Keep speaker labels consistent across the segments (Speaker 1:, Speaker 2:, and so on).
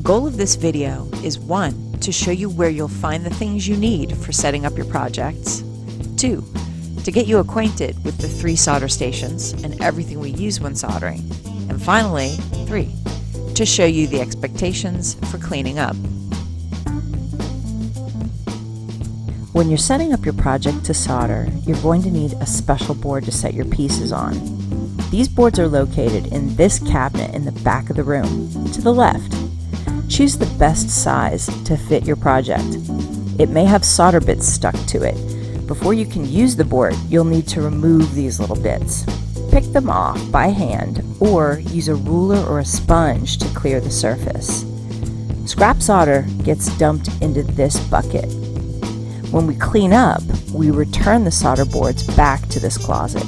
Speaker 1: The goal of this video is 1. To show you where you'll find the things you need for setting up your projects. 2. To get you acquainted with the 3 solder stations and everything we use when soldering. And finally, 3. To show you the expectations for cleaning up. When you're setting up your project to solder, you're going to need a special board to set your pieces on. These boards are located in this cabinet in the back of the room, to the left. Choose the best size to fit your project. It may have solder bits stuck to it. Before you can use the board, you'll need to remove these little bits. Pick them off by hand or use a ruler or a sponge to clear the surface. Scrap solder gets dumped into this bucket. When we clean up, we return the solder boards back to this closet.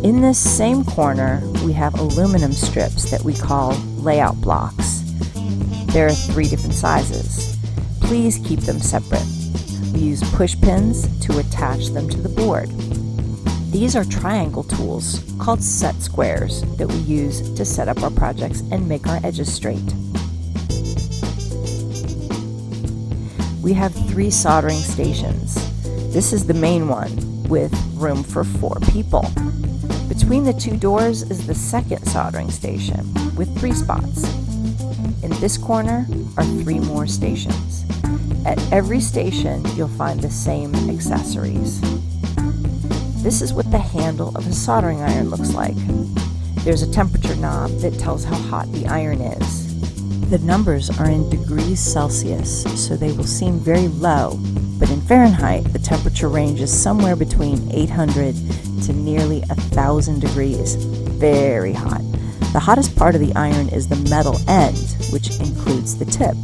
Speaker 1: In this same corner, we have aluminum strips that we call layout blocks. There are 3 different sizes. Please keep them separate. We use push pins to attach them to the board. These are triangle tools called set squares that we use to set up our projects and make our edges straight. We have 3 soldering stations. This is the main one with room for 4 people. Between the 2 doors is the second soldering station with 3 spots. In this corner are 3 more stations. At every station, you'll find the same accessories. This is what the handle of a soldering iron looks like. There's a temperature knob that tells how hot the iron is. The numbers are in degrees Celsius, so they will seem very low, but in Fahrenheit, the temperature range is somewhere between 800 to nearly 1,000 degrees. Very hot. The hottest part of the iron is the metal end, which includes the tip.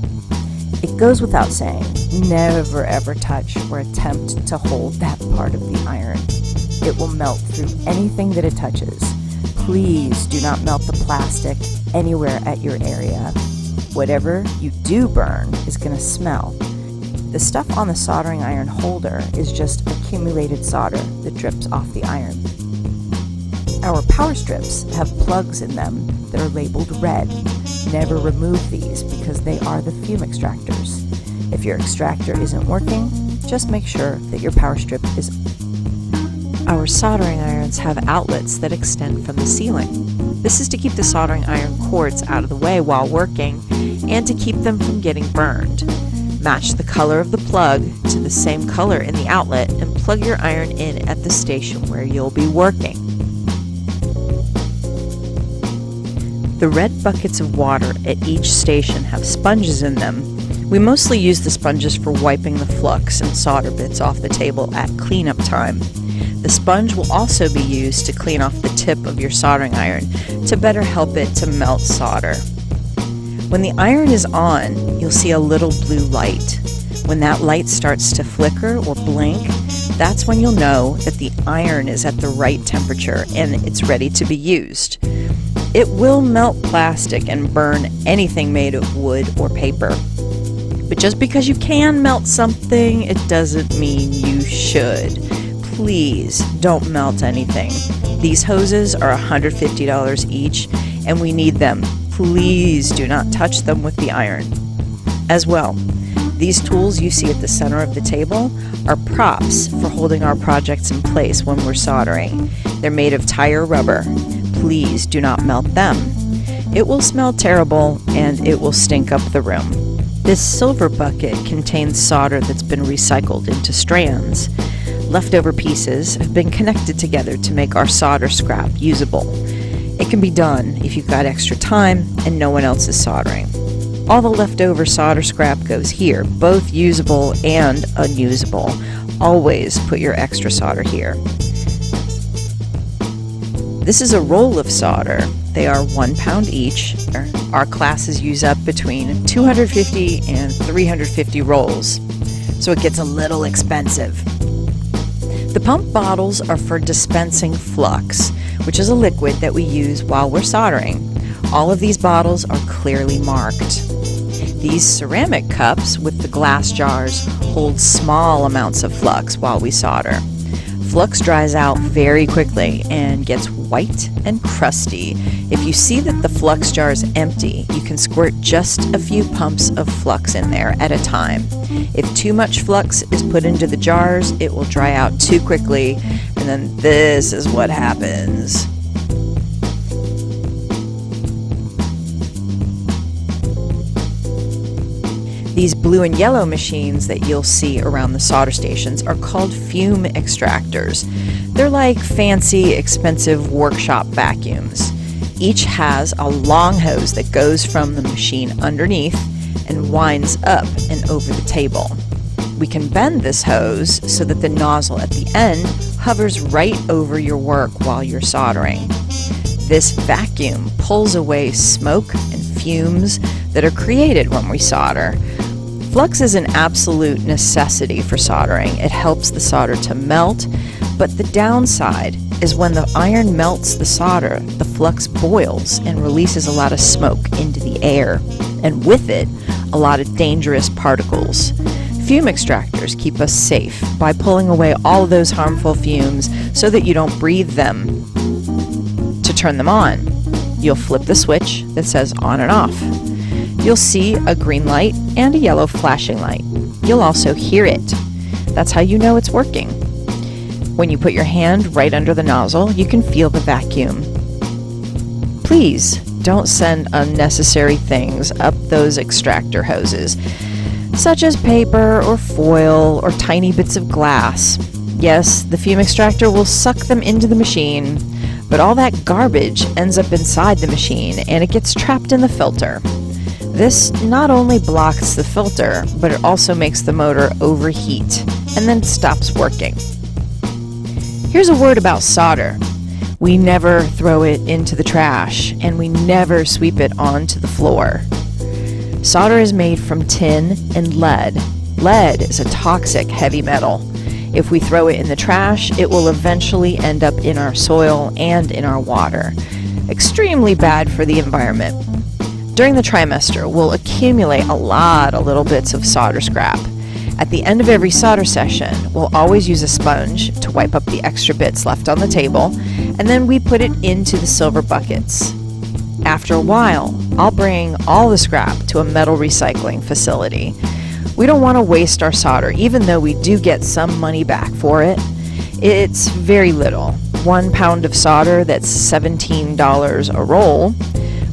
Speaker 1: It goes without saying, never ever touch or attempt to hold that part of the iron. It will melt through anything that it touches. Please do not melt the plastic anywhere at your area. Whatever you do burn is going to smell. The stuff on the soldering iron holder is just accumulated solder that drips off the iron. Our power strips have plugs in them that are labeled red. Never remove these because they are the fume extractors. If your extractor isn't working, just make sure that your power strip is. Our soldering irons have outlets that extend from the ceiling. This is to keep the soldering iron cords out of the way while working and to keep them from getting burned. Match the color of the plug to the same color in the outlet and plug your iron in at the station where you'll be working. The red buckets of water at each station have sponges in them. We mostly use the sponges for wiping the flux and solder bits off the table at cleanup time. The sponge will also be used to clean off the tip of your soldering iron to better help it to melt solder. When the iron is on, you'll see a little blue light. When that light starts to flicker or blink, that's when you'll know that the iron is at the right temperature and it's ready to be used. It will melt plastic and burn anything made of wood or paper. But just because you can melt something, it doesn't mean you should. Please don't melt anything. These hoses are $150 each, and we need them. Please do not touch them with the iron. As well, these tools you see at the center of the table are props for holding our projects in place when we're soldering. They're made of tire rubber. Please do not melt them. It will smell terrible and it will stink up the room. This silver bucket contains solder that's been recycled into strands. Leftover pieces have been connected together to make our solder scrap usable. It can be done if you've got extra time and no one else is soldering. All the leftover solder scrap goes here, both usable and unusable. Always put your extra solder here. This is a roll of solder. They are 1 pound each. Our classes use up between 250 and 350 rolls, so it gets a little expensive. The pump bottles are for dispensing flux, which is a liquid that we use while we're soldering. All of these bottles are clearly marked. These ceramic cups with the glass jars hold small amounts of flux while we solder. flux dries out very quickly and gets white and crusty. If you see that the flux jar is empty, you can squirt just a few pumps of flux in there at a time. If too much flux is put into the jars, it will dry out too quickly, and then this is what happens. These blue and yellow machines that you'll see around the solder stations are called fume extractors. They're like fancy, expensive workshop vacuums. Each has a long hose that goes from the machine underneath and winds up and over the table. We can bend this hose so that the nozzle at the end hovers right over your work while you're soldering. This vacuum pulls away smoke and fumes that are created when we solder. Flux is an absolute necessity for soldering. It helps the solder to melt, but the downside is when the iron melts the solder, the flux boils and releases a lot of smoke into the air, and with it, a lot of dangerous particles. Fume extractors keep us safe by pulling away all of those harmful fumes so that you don't breathe them. To turn them on, you'll flip the switch that says on and off. You'll see a green light and a yellow flashing light. You'll also hear it. That's how you know it's working. When you put your hand right under the nozzle, you can feel the vacuum. Please don't send unnecessary things up those extractor hoses, such as paper or foil or tiny bits of glass. Yes, the fume extractor will suck them into the machine, but all that garbage ends up inside the machine and it gets trapped in the filter. This not only blocks the filter, but it also makes the motor overheat and then stops working. Here's a word about solder. We never throw it into the trash, and we never sweep it onto the floor. Solder is made from tin and lead. Lead is a toxic heavy metal. If we throw it in the trash, it will eventually end up in our soil and in our water. Extremely bad for the environment. During the trimester, we'll accumulate a lot of little bits of solder scrap. At the end of every solder session, we'll always use a sponge to wipe up the extra bits left on the table, and then we put it into the silver buckets. After a while, I'll bring all the scrap to a metal recycling facility. We don't want to waste our solder, even though we do get some money back for it. It's very little. 1 pound of solder that's $17 a roll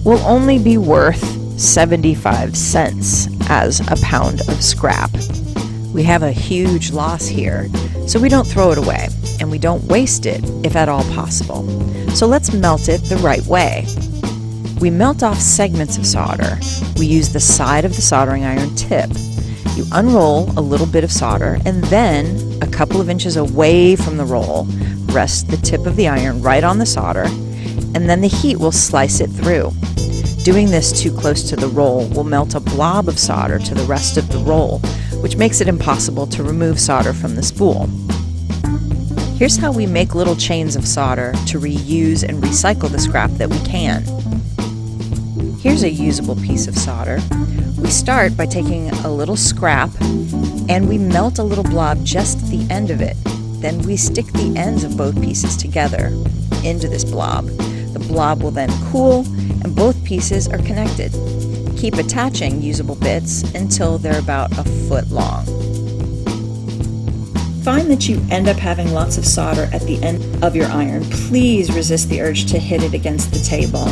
Speaker 1: will only be worth 75 cents as a pound of scrap. We have a huge loss here, so we don't throw it away, and we don't waste it if at all possible. So let's melt it the right way. We melt off segments of solder. We use the side of the soldering iron tip. You unroll a little bit of solder, and then a couple of inches away from the roll, rest the tip of the iron right on the solder, and then the heat will slice it through. Doing this too close to the roll will melt a blob of solder to the rest of the roll, which makes it impossible to remove solder from the spool. Here's how we make little chains of solder to reuse and recycle the scrap that we can. Here's a usable piece of solder. We start by taking a little scrap and we melt a little blob just at the end of it. Then we stick the ends of both pieces together into this blob. The blob will then cool and both pieces are connected. Keep attaching usable bits until they're about a foot long. Find that you end up having lots of solder at the end of your iron. Please resist the urge to hit it against the table.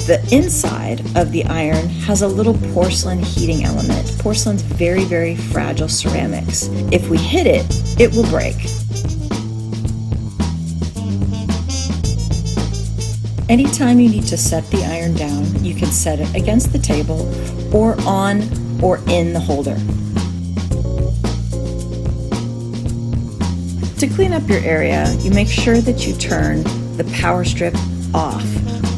Speaker 1: The inside of the iron has a little porcelain heating element. Porcelain's very, very fragile ceramics. If we hit it, it will break. Anytime you need to set the iron down, you can set it against the table or on or in the holder. To clean up your area, you make sure that you turn the power strip off,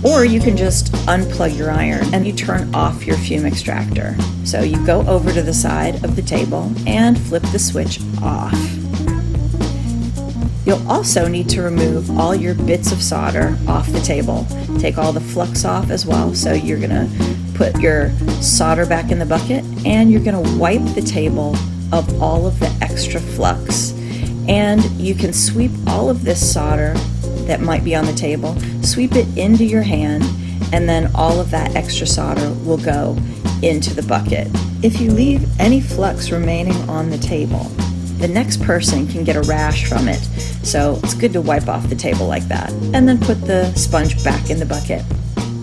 Speaker 1: or you can just unplug your iron and you turn off your fume extractor. So you go over to the side of the table and flip the switch off. You'll also need to remove all your bits of solder off the table. Take all the flux off as well. So you're gonna put your solder back in the bucket and you're gonna wipe the table of all of the extra flux. And you can sweep all of this solder that might be on the table, sweep it into your hand, and then all of that extra solder will go into the bucket. If you leave any flux remaining on the table, the next person can get a rash from it. So it's good to wipe off the table like that, and then put the sponge back in the bucket.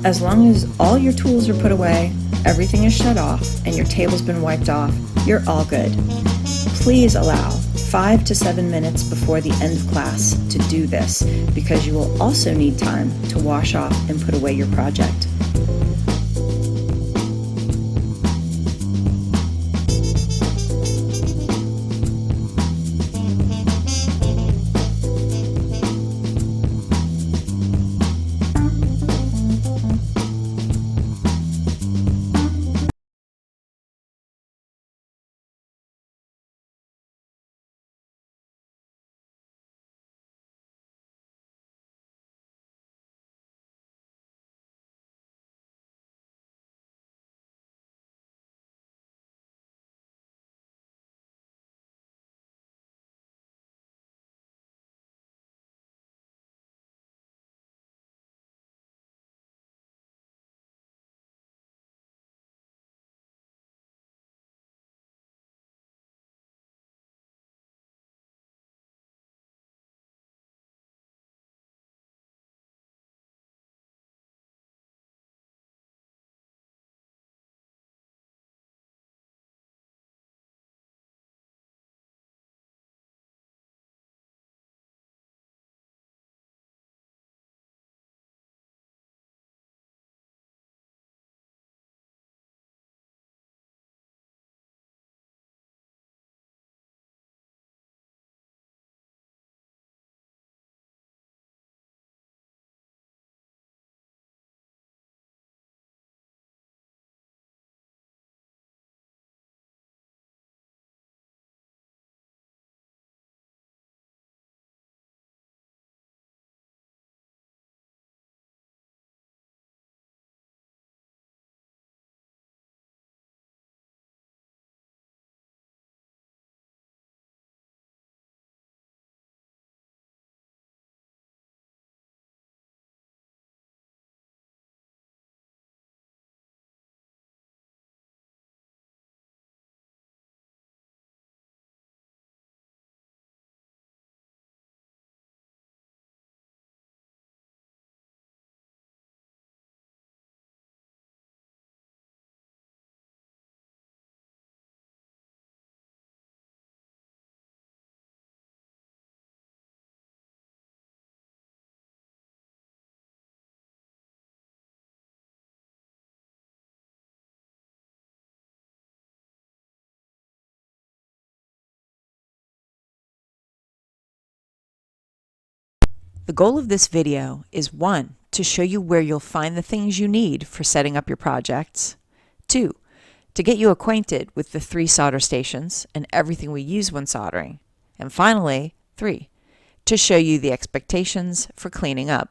Speaker 1: As long as all your tools are put away, everything is shut off, and your table's been wiped off, you're all good. Please allow 5 to 7 minutes before the end of class to do this, because you will also need time to wash off and put away your project. The goal of this video is 1. To show you where you'll find the things you need for setting up your projects. 2. To get you acquainted with the 3 solder stations and everything we use when soldering. And finally, 3. To show you the expectations for cleaning up.